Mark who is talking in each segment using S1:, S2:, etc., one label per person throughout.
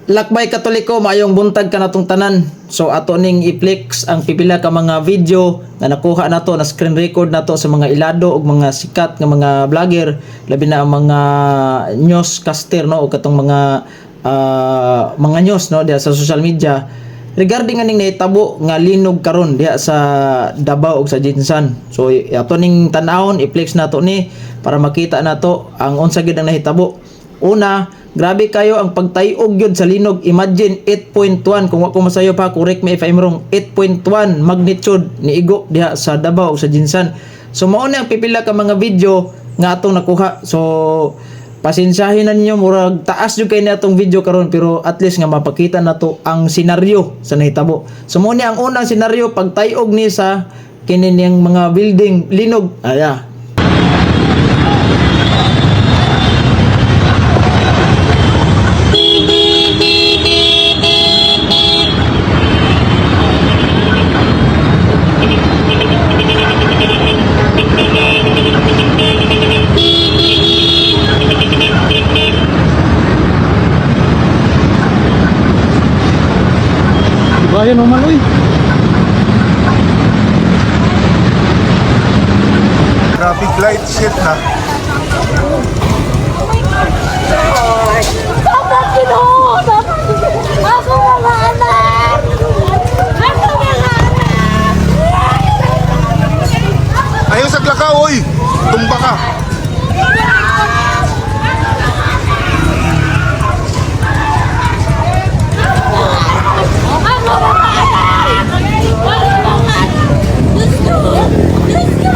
S1: Lakbay Katoliko, maayong buntag ka natong tanan. So ato ning i-flex ang pipila ka mga video na nakuha nato, na screen record nato sa mga ilado ug mga sikat nga mga vlogger, labi na ang mga newscaster no, o katong mga news no diha sa social media regarding aning nahitabo nga linog karon diha sa Davao ug sa Jinsan. So ato ning tan-awon, i-flex nato ni para makita nato ang unsa gid ang nahitabo. Una, grabe kayo ang pagtayog yun sa linog. Imagine 8.1, kung wako masayo pa, correct me if I'm wrong, 8.1 magnitude ni igo diha sa Davao sa Jinsan. So mao na ang pipila ka mga video nga atong nakuha. So pasensyahin na ninyo, murag taas jud kay na atong video karon, pero at least nga mapakita nato ang senaryo sa nahitabo. So mao ni ang unang senaryo, pagtayog ni sa kini niyang mga building linog. Aya.
S2: Bayan o maloy.
S3: Traffic light shit na.
S4: Dapat Ginoo! Dapat ako mga anak! Ako mga anak!
S3: Ayaw sa glakaw, oy! Tumba ka!
S4: Ako mga anak! Ako mga anak! Diyos ko! Diyos ko!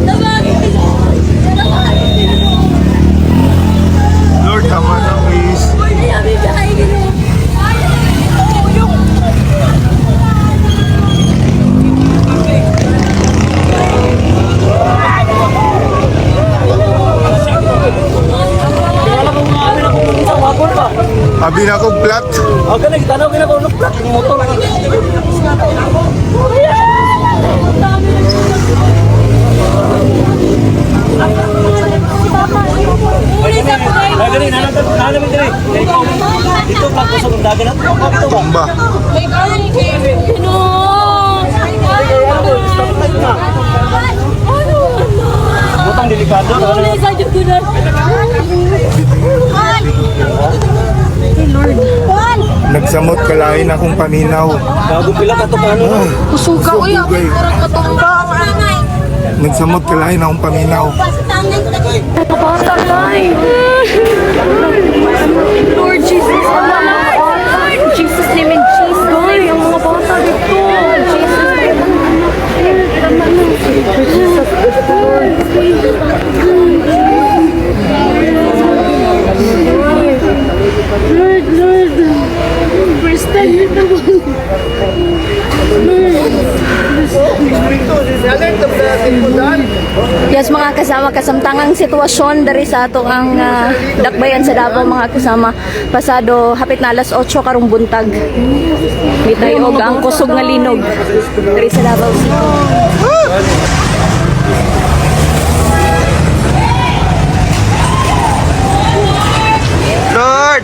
S4: Tawagin Ginoo! Tawagin Ginoo!
S3: Lord, tama na, please.
S4: Ayaw bigay Ginoo!
S3: Abi na akong plat.
S2: Okay na, kitanaw ka na kung nagplat ng motor.
S4: Ulit ako kayo!
S2: Nagani, nanamin diri. Dito plat ko sa dagat at ito ba?
S3: Tumba.
S4: Ginoo!
S2: Butang delikado.
S4: Ulit sa Diyos ko na! Lord!
S3: Nagsamot kalain akong paminaw.
S2: Bago pila ka to paano?
S4: Kusuga ko yung parang katumba ang anay!
S3: Nagsamot kalain akong paminaw.
S4: Patay! Lord Jesus! In Jesus' name, in Jesus' name! Ang mga bata dito! In Jesus' name! Jesus! Lord! Lord! First time nito! Yes, mga kasama, kasamtangang sitwasyon dari sa ato ang dakbayan sa Davao, mga kasama. Pasado hapit na alas 8 karong buntag. Mitayog ang kusog nga linog dari sa Davao City.
S3: Lord!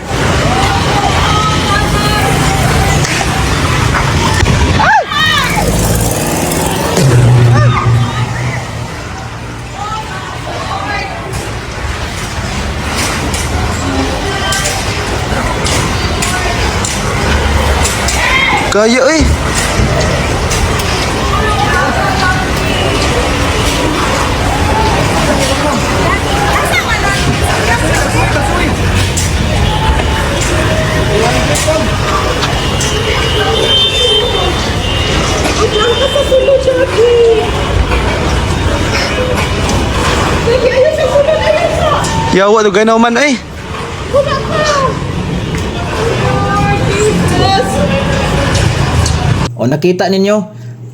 S3: Kaya eh. Yawa to ganaw man eh.
S1: O nakita ninyo,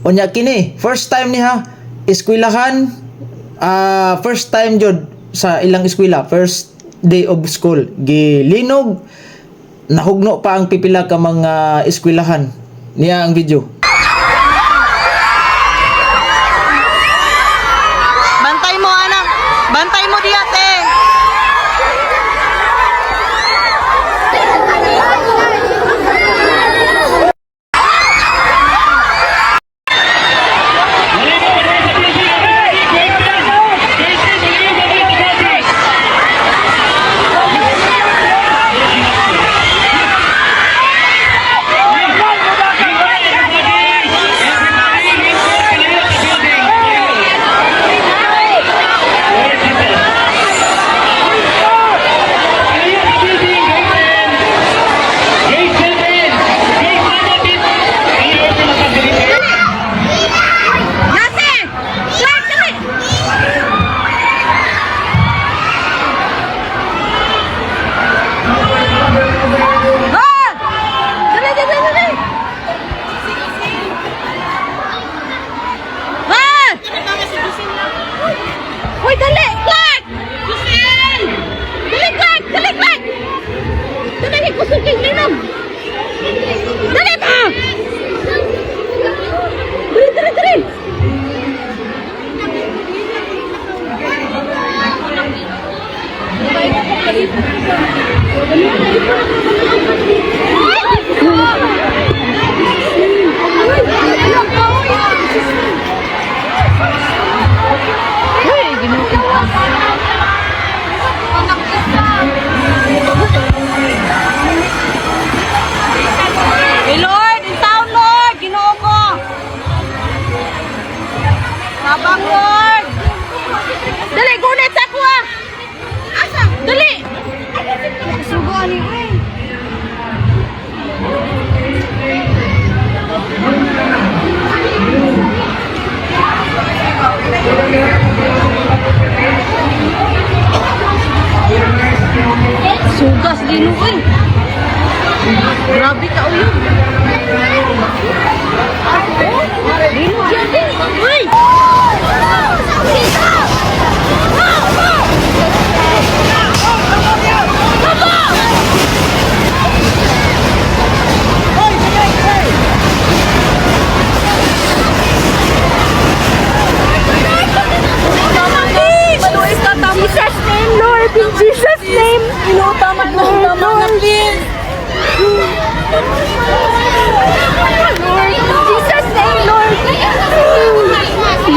S1: o nya kini first time niya eskwelahan, first time jud sa ilang eskwela, first day of school, gilinog, nahugno pa ang pipila ka mga eskwelahan niya ang video.
S5: Bantay mo, anak. Bantay mo di ate.
S4: Dali pa! Dali, dali, dali!
S5: Hey Lord, in town Lord, Ginoo ko. Tabang Lord.
S4: Dali, gunit sa ako ah! Asa? Dali!
S5: Subuan ni Sugas dino eh. Grabe ka ulo. Dino siya. Uy!
S4: Jesus name, Lord! In Jesus name!
S5: Tama na please.
S4: Lord, in Jesus name, Lord!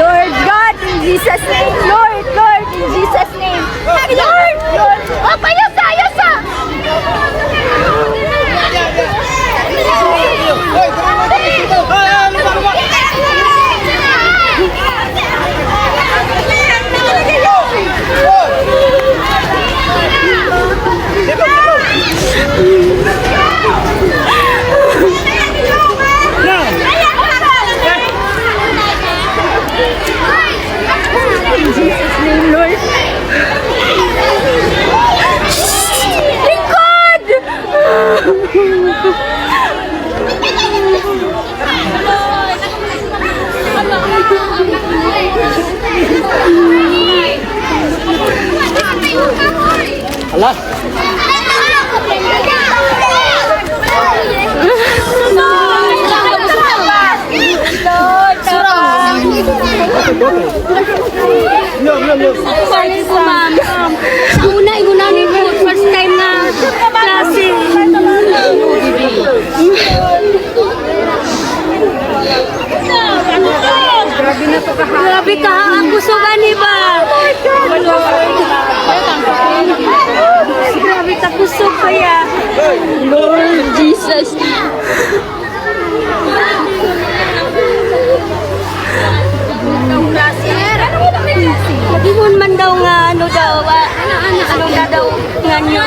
S4: Lord God, in Jesus name, Lord, Lord, in Jesus name! Lord, Lord! Oh, payasa, ayasa! In Jesus name, Lord! Lingkod!
S1: Ala.
S4: Sorry po, ma'am. Igunani po. First time na klase. Grabe na to kahapon. Grabe ka. Ang kusugan ni ba? Grabe ka kusog kaya. Lord Jesus. Ibon man daw nga ano daw ano na daw nga nyo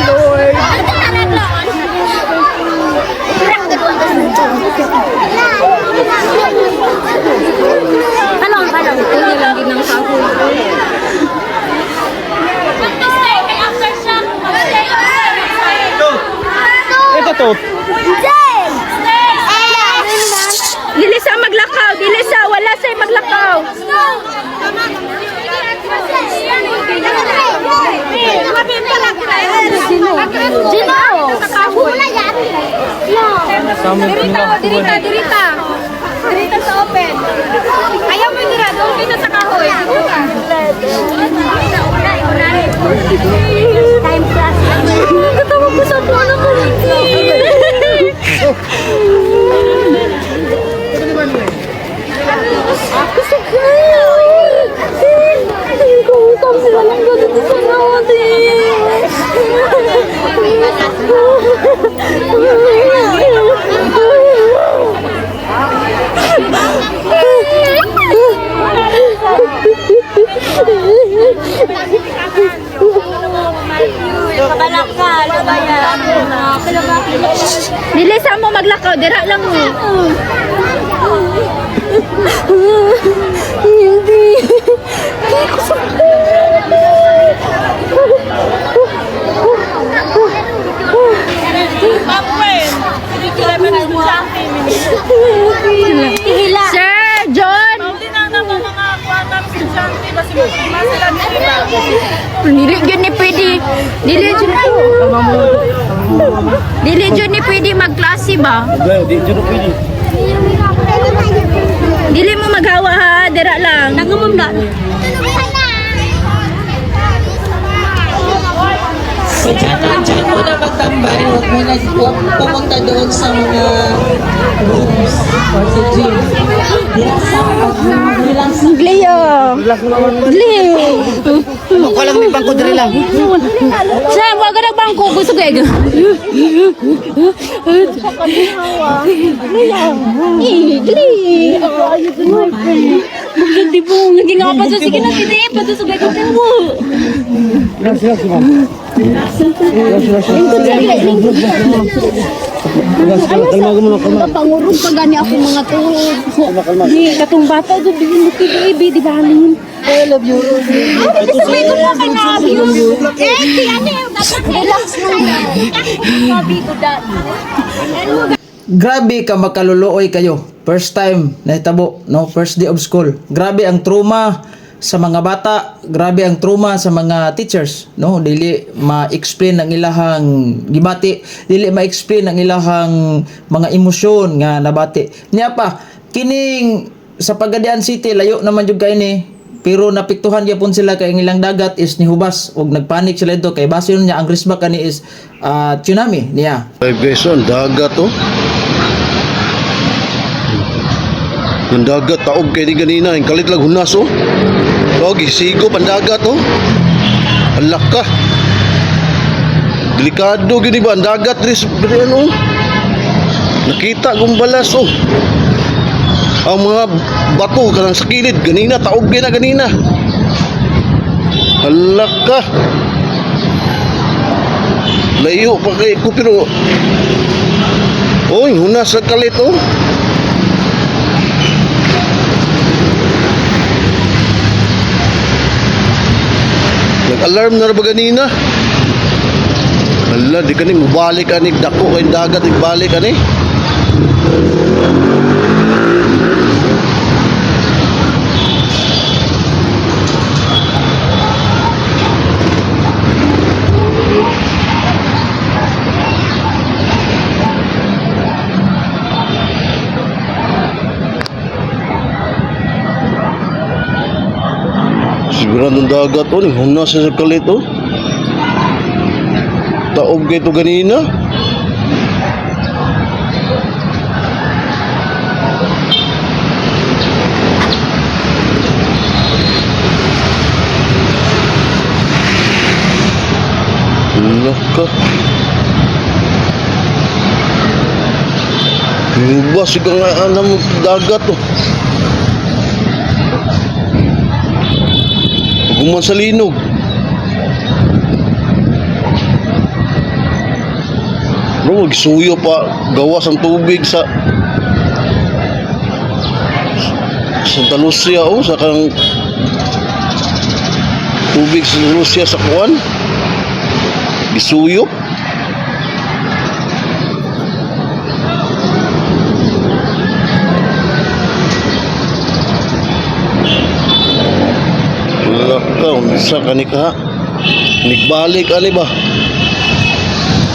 S4: Lord kalong ito lang din ng sahod
S1: Ito to.
S4: dili sa maglakaw dili sa wala sa maglakaw Dirita sa open. Ayaw mo dira, doon kita sa kahoy. Time class. Katawa ko sa tuwa na ko. Ako sa kayo. Kung utang sila lang ganito sa Kabalakal, kabayan. Dili sa mo maglakaw, dira lang mo. Hindi. Hindi ko sa... Sir John!
S5: Pauli na naman mga kwarta, estudyante, basta
S4: Dili gyud ni pwede. Dili gyud ni pwede magklase ba?
S2: Di dyan na pwede.
S4: Dili mo maghawa ha, dira lang. Nagumom na.
S6: Diyan mo na magtambay, huwag pumunta doon sa mga rooms or sa gym.
S4: Gleo. Gleo.
S5: Ako lang may bangko diri lang.
S4: Sa wag na bangko gusto ko ego. Hindi po, hindi nga pa sige na sige pa to sa ego mo. Pangurong pa gani ako mga to. Di katong bata do di ba halin? I love you. Sabi ko na kay love you. Relax lang. Sabi ko dati.
S1: Grabe ka makaluluoy kayo. First time nahitabo, no? First day of school. Grabe ang trauma sa mga bata, grabe ang trauma sa mga teachers, no? Dili ma-explain ang ilahang gibati, dili ma-explain ang ilahang mga emosyon nga nabati. Niya pa kining sa Pagadian City layo naman jud kay ni, pero napiktuhan gyapon sila kay ang ilang dagat is nihubas ug nagpanik sila dito kay base niya ang risba kani is tsunami niya.
S7: Ay beso, ang dagat oh. Ang dagat, taog kay di ganina, ang kalit lang hunas oh. Taog, isigo ang dagat oh. Alak ka. Delikado gini ba, ang dagat ris, ano? Nakita kong balas oh. Ang mga bato kanang sa kilid, ganina, taog na ganina. Alak ka. Layo pa kay ko pero oy, hunas sa kalit oh. Nag-alarm na ba ganina? Hala, di ka ni mabalik ka ni dako kay dagat, ibalik ka ni. Siguradong dagat oh, ning hunas sa kalit oh. Taog kay to ganina. Allah ka. Lubas sigang anam dagat oh. Guman sa linog. Bro, magsuyo pa gawas ang tubig sa Santa Lucia oh, sa kang tubig sa Santa Lucia sa kuwan. Gisuyo. Unsa kani ka? Nigbalik ani ba?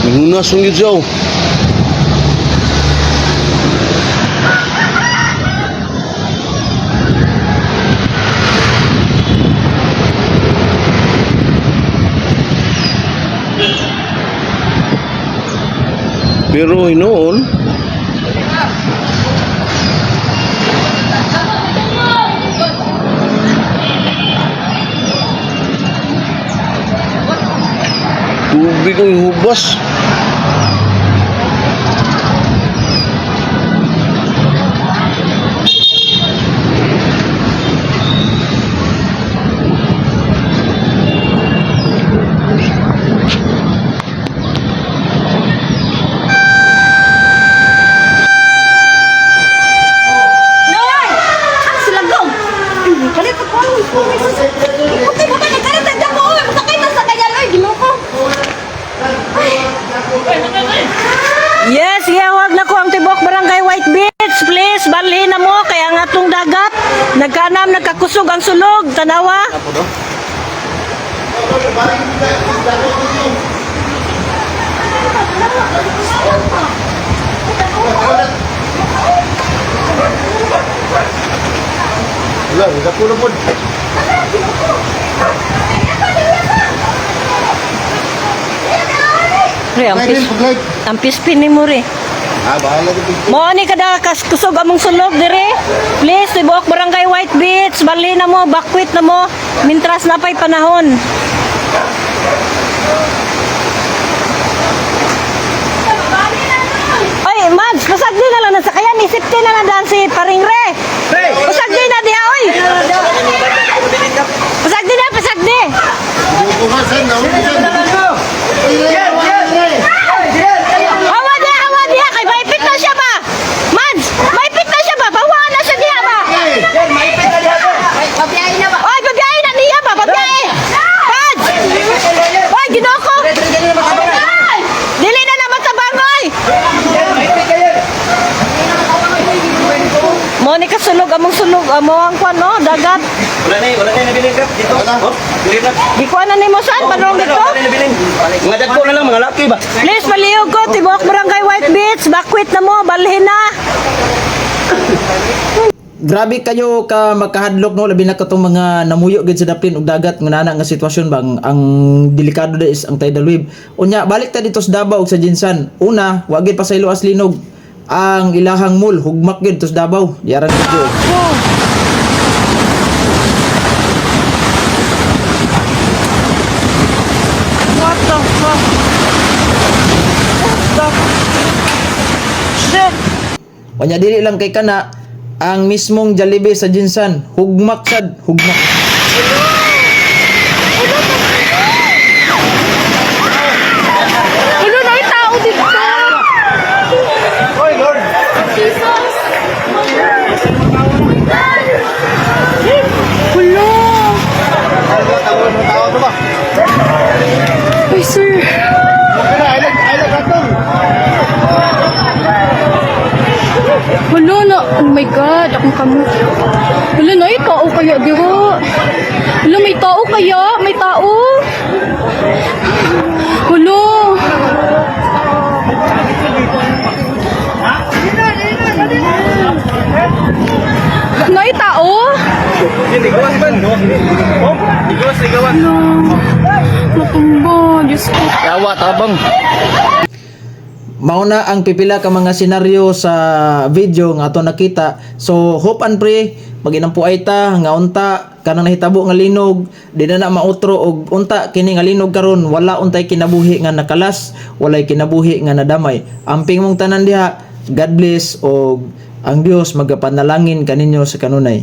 S7: Hunas ng gidyaw. Pero hinoon tubig ang hubas.
S5: Yes, giyawag na ko ang tibok barangay White Beach. Please, balhin na mo kaya ang atong dagat
S4: Nagkanam, nagkakusog ang sulog, tanawa.
S7: Wala, sa pulo po.
S4: Re, ang pispin ni mo re.
S7: Ah, bahala ko.
S4: Mo ni kada kusog among sulog dire. Please, tibok barangay White Beach, bali na mo, bakwit na mo, mintras na pa'y panahon. Oy, Mads, pasagdi na lang na sa kaya ni safety na lang si Paring Re. Pasagdi na diha, oy. Pasagdi na, pasagdi. Hawa diha, kay maipit na siya ba? Mads, maipit na siya ba? Bawaan na siya diha ba? Oy, babiyahin na niya ba? Babiyahin. Mads! Oy, ginoko. Dili na naman sa bangoy. Mo ni kasulog among sulog among kwan no, dagat.
S2: Wala na nabiling crab dito. Oh, dili na.
S4: Di ko na nimo saan padrong dito.
S2: Wala na nabiling. Mga dagko na lang mga laki ba.
S4: Please palihog ko tibok barangay White Beach, bakwit na mo, balhin na.
S1: Grabe kayo ka makahadlok no, labi na katong mga namuyo gid sa daplin ug dagat nga nana nga sitwasyon bang ang delikado da is ang tidal wave. Unya balik ta dito sa Davao ug sa Jinsan. Una, wa gid pa sa Iloas Linog. Ang ilahang mall hugmak gid to sa Davao. Yaran video.
S4: What the fuck? Shit.
S1: Unya dili lang kay kana ang mismong Jollibee sa Jinsan, hugmak sad, hugmak.
S4: Ano na yung tao dito? Ay, sir. Wala na. Oh my God. Akong kamot. Wala na. May tao kaya, di ba? Wala, may tao kaya? May tao? Wala. May tao?
S2: Hindi gawas man. Oh, di gawas, di gawas.
S4: Matumba. Diyos ko.
S2: Yawa tabang.
S1: Mauna ang pipila ka mga senaryo sa video nga ato nakita. So hope and pray maginampuay ta nga unta kanang nahitabo nga linog di na mautro og unta kini nga linog karon wala untay kinabuhi nga nakalas, walay kinabuhi nga nadamay. Amping mong tanan diha, God bless og ang Dios magapanalangin kaninyo sa kanunay.